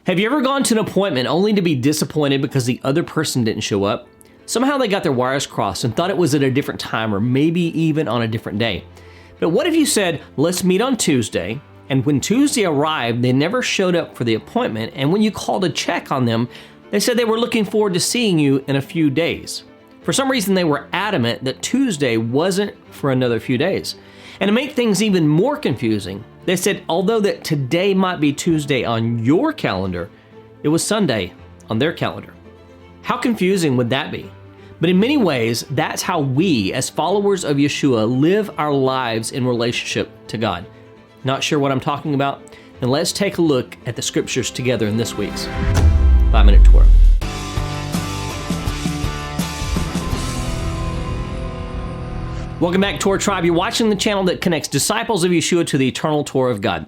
Have you ever gone to an appointment only to be disappointed because the other person didn't show up? Somehow they got their wires crossed and thought it was at a different time or maybe even on a different day. But what if you said, let's meet on Tuesday, and when Tuesday arrived, they never showed up for the appointment, and when you called to check on them, they said they were looking forward to seeing you in a few days. For some reason, they were adamant that Tuesday wasn't for another few days. And to make things even more confusing, they said although that today might be Tuesday on your calendar, it was Sunday on their calendar. How confusing would that be? But in many ways, that's how we, as followers of Yeshua, live our lives in relationship to God. Not sure what I'm talking about? Then let's take a look at the scriptures together in this week's 5-Minute Torah. Welcome back, Torah Tribe. You're watching the channel that connects disciples of Yeshua to the eternal Torah of God.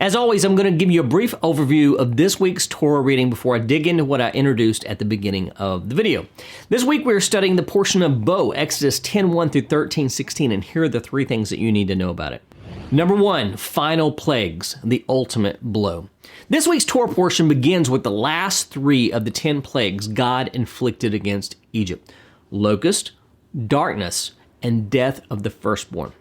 As always, I'm going to give you a brief overview of this week's Torah reading before I dig into what I introduced at the beginning of the video. This week, we're studying the portion of Bo, Exodus 10:1 through 13:16, and here are the three things that you need to know about it. Number 1, final plagues, the ultimate blow. This week's Torah portion begins with the last 3 of the 10 plagues God inflicted against Egypt: locust, darkness, and death of the firstborn.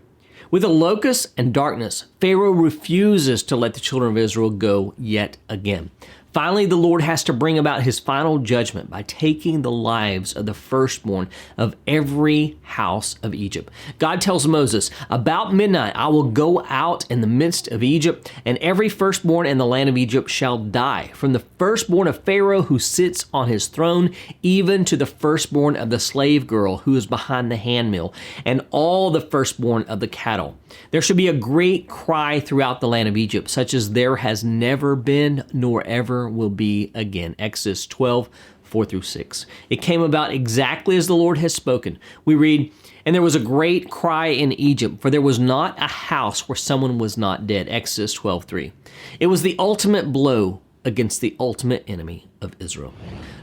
With the locusts and darkness, Pharaoh refuses to let the children of Israel go yet again. Finally, the Lord has to bring about his final judgment by taking the lives of the firstborn of every house of Egypt. God tells Moses, about midnight I will go out in the midst of Egypt, and every firstborn in the land of Egypt shall die, from the firstborn of Pharaoh who sits on his throne, even to the firstborn of the slave girl who is behind the handmill, and all the firstborn of the cattle. There shall be a great cry throughout the land of Egypt, such as there has never been nor ever will be again. Exodus 12:4 through 6. It came about exactly as the Lord has spoken. We read, and there was a great cry in Egypt, for there was not a house where someone was not dead. Exodus 12:3. It was the ultimate blow against the ultimate enemy of Israel.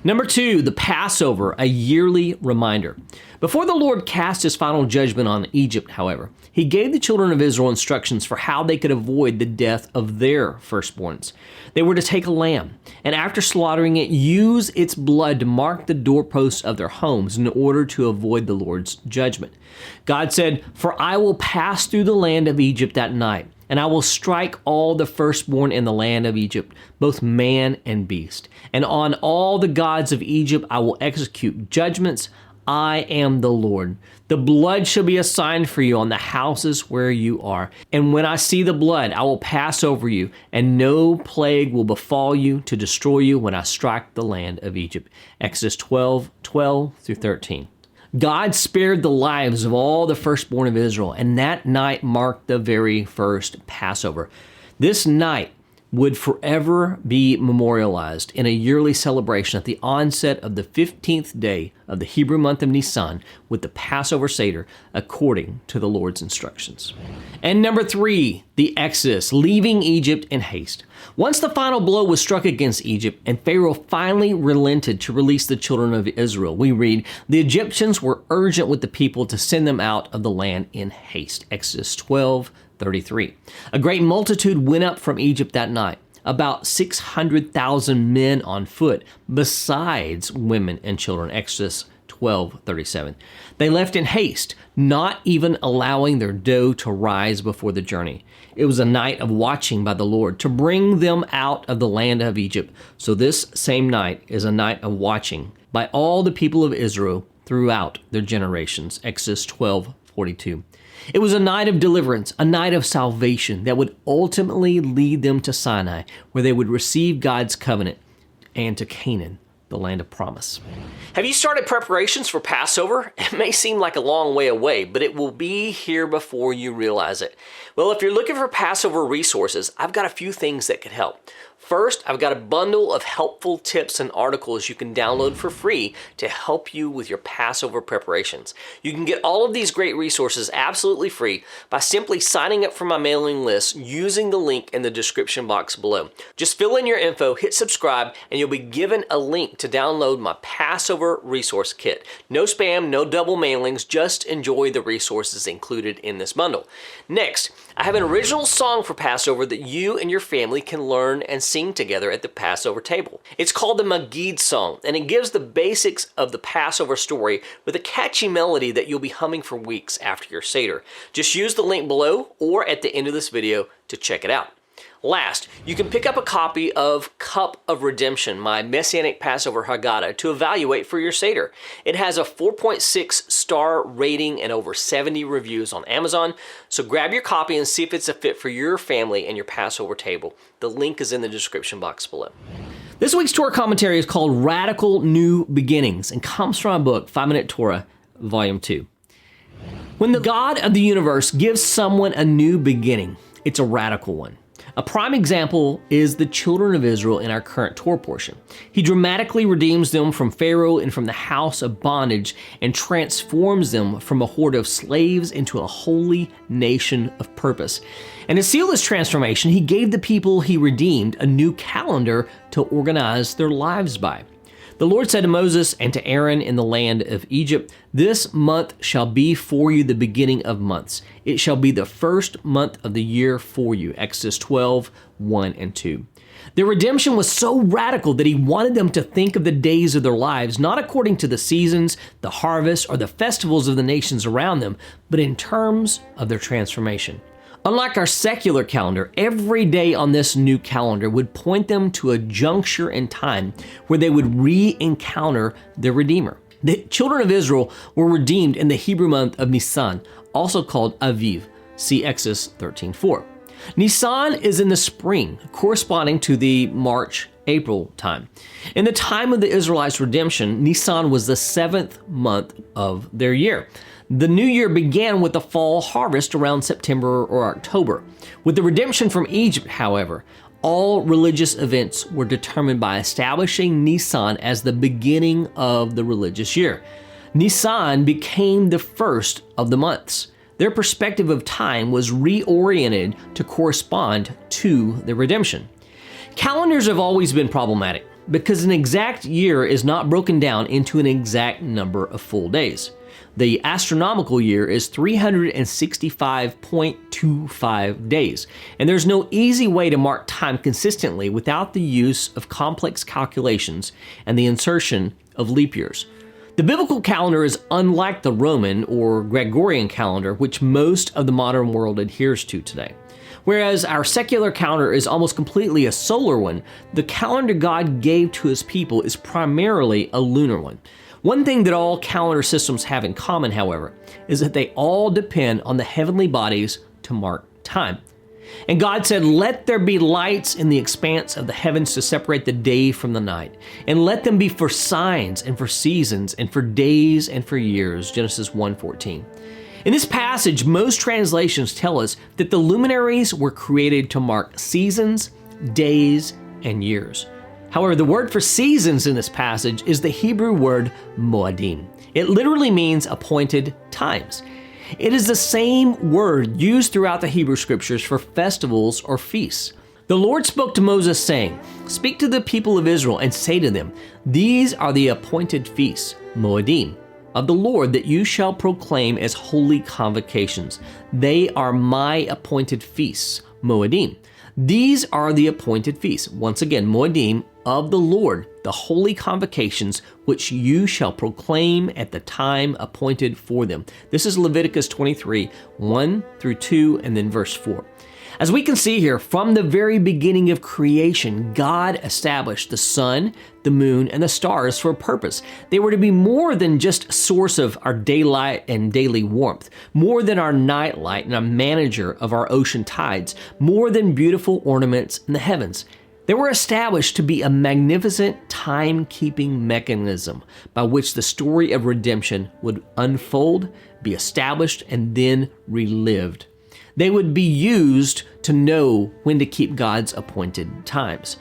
Number 2, the Passover, a yearly reminder. Before the Lord cast his final judgment on Egypt, however, he gave the children of Israel instructions for how they could avoid the death of their firstborns. They were to take a lamb, and after slaughtering it, use its blood to mark the doorposts of their homes in order to avoid the Lord's judgment. God said, "For I will pass through the land of Egypt that night, and I will strike all the firstborn in the land of Egypt, both man and beast. And on all the gods of Egypt I will execute judgments. I am the Lord. The blood shall be a sign for you on the houses where you are. And when I see the blood, I will pass over you, and no plague will befall you to destroy you when I strike the land of Egypt." Exodus 12:12 through 13. God spared the lives of all the firstborn of Israel, and that night marked the very first Passover. This night would forever be memorialized in a yearly celebration at the onset of the 15th day of the Hebrew month of Nisan with the Passover Seder according to the Lord's instructions. And number 3, the Exodus, leaving Egypt in haste. Once the final blow was struck against Egypt and Pharaoh finally relented to release the children of Israel, we read, the Egyptians were urgent with the people to send them out of the land in haste. Exodus 12:33. A great multitude went up from Egypt that night, about 600,000 men on foot, besides women and children. Exodus 12:37. They left in haste, not even allowing their dough to rise before the journey. It was a night of watching by the Lord to bring them out of the land of Egypt. So this same night is a night of watching by all the people of Israel throughout their generations. Exodus 12:42. It was a night of deliverance, a night of salvation that would ultimately lead them to Sinai, where they would receive God's covenant, and to Canaan, the land of promise. Have you started preparations for Passover? It may seem like a long way away, but it will be here before you realize it. Well, if you're looking for Passover resources, I've got a few things that could help. First, I've got a bundle of helpful tips and articles you can download for free to help you with your Passover preparations. You can get all of these great resources absolutely free by simply signing up for my mailing list using the link in the description box below. Just fill in your info, hit subscribe, and you'll be given a link to download my Passover resource kit. No spam, no double mailings, just enjoy the resources included in this bundle. Next, I have an original song for Passover that you and your family can learn and sing sing together at the Passover table. It's called the Magid song, and it gives the basics of the Passover story with a catchy melody that you'll be humming for weeks after your Seder. Just use the link below or at the end of this video to check it out. Last, you can pick up a copy of Cup of Redemption, my Messianic Passover Haggadah, to evaluate for your Seder. It has a 4.6 star rating and over 70 reviews on Amazon, so grab your copy and see if it's a fit for your family and your Passover table. The link is in the description box below. This week's Torah commentary is called Radical New Beginnings and comes from my book, 5-Minute Torah, Volume 2. When the God of the universe gives someone a new beginning, it's a radical one. A prime example is the children of Israel in our current Torah portion. He dramatically redeems them from Pharaoh and from the house of bondage and transforms them from a horde of slaves into a holy nation of purpose. And to seal this transformation, he gave the people he redeemed a new calendar to organize their lives by. The Lord said to Moses and to Aaron in the land of Egypt, "This month shall be for you the beginning of months. It shall be the first month of the year for you." Exodus 12, 1 and 2. Their redemption was so radical that he wanted them to think of the days of their lives not according to the seasons, the harvest, or the festivals of the nations around them, but in terms of their transformation. Unlike our secular calendar, every day on this new calendar would point them to a juncture in time where they would re-encounter their Redeemer. The children of Israel were redeemed in the Hebrew month of Nisan, also called Aviv. See Exodus 13:4. Nisan is in the spring, corresponding to the March-April time. In the time of the Israelites' redemption, Nisan was the 7th month of their year. The new year began with the fall harvest around September or October. With the redemption from Egypt, however, all religious events were determined by establishing Nisan as the beginning of the religious year. Nisan became the first of the months. Their perspective of time was reoriented to correspond to the redemption. Calendars have always been problematic because an exact year is not broken down into an exact number of full days. The astronomical year is 365.25 days, and there's no easy way to mark time consistently without the use of complex calculations and the insertion of leap years. The biblical calendar is unlike the Roman or Gregorian calendar, which most of the modern world adheres to today. Whereas our secular calendar is almost completely a solar one, the calendar God gave to his people is primarily a lunar one. One thing that all calendar systems have in common, however, is that they all depend on the heavenly bodies to mark time. And God said, "Let there be lights in the expanse of the heavens to separate the day from the night, and let them be for signs and for seasons and for days and for years." Genesis 1:14. In this passage, most translations tell us that the luminaries were created to mark seasons, days, and years. However, the word for seasons in this passage is the Hebrew word moadim. It literally means appointed times. It is the same word used throughout the Hebrew scriptures for festivals or feasts. The Lord spoke to Moses saying, "Speak to the people of Israel and say to them, these are the appointed feasts, moadim, of the Lord that you shall proclaim as holy convocations. They are my appointed feasts, moadim." These are the appointed feasts. Once again, moadim of the Lord, the holy convocations which you shall proclaim at the time appointed for them. This is Leviticus 23, 1 through 2, and then verse 4. As we can see here, from the very beginning of creation, God established the sun, the moon, and the stars for a purpose. They were to be more than just a source of our daylight and daily warmth, more than our nightlight and a manager of our ocean tides, more than beautiful ornaments in the heavens. They were established to be a magnificent time-keeping mechanism by which the story of redemption would unfold, be established, and then relived. They would be used to know when to keep God's appointed times.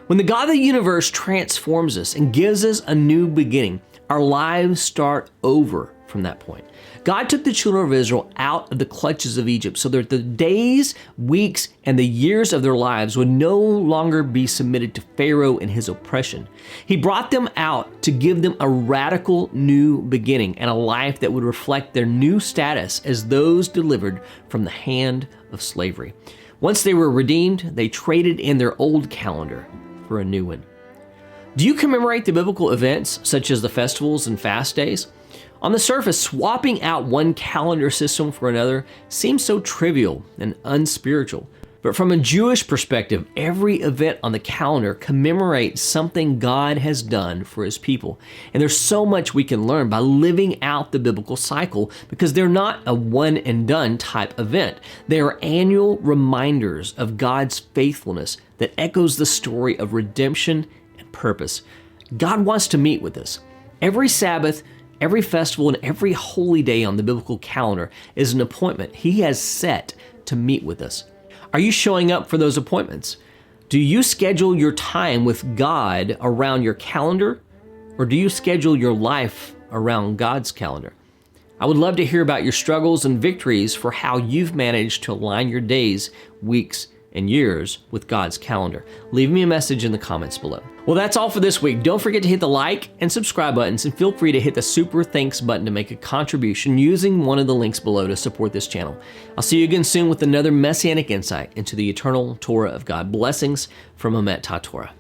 When the God of the universe transforms us and gives us a new beginning, our lives start over from that point. God took the children of Israel out of the clutches of Egypt so that the days, weeks, and the years of their lives would no longer be submitted to Pharaoh and his oppression. He brought them out to give them a radical new beginning and a life that would reflect their new status as those delivered from the hand of slavery. Once they were redeemed, they traded in their old calendar for a new one. Do you commemorate the biblical events such as the festivals and fast days? On the surface, swapping out one calendar system for another seems so trivial and unspiritual. But from a Jewish perspective, every event on the calendar commemorates something God has done for His people. And there's so much we can learn by living out the biblical cycle because they're not a one and done type event. They are annual reminders of God's faithfulness that echoes the story of redemption and purpose. God wants to meet with us. Every Sabbath, every festival, and every holy day on the biblical calendar is an appointment He has set to meet with us. Are you showing up for those appointments? Do you schedule your time with God around your calendar, or do you schedule your life around God's calendar? I would love to hear about your struggles and victories for how you've managed to align your days, weeks, and years with God's calendar. Leave me a message in the comments below. Well, that's all for this week. Don't forget to hit the like and subscribe buttons, and feel free to hit the super thanks button to make a contribution using one of the links below to support this channel. I'll see you again soon with another messianic insight into the eternal Torah of God. Blessings from Minute Torah.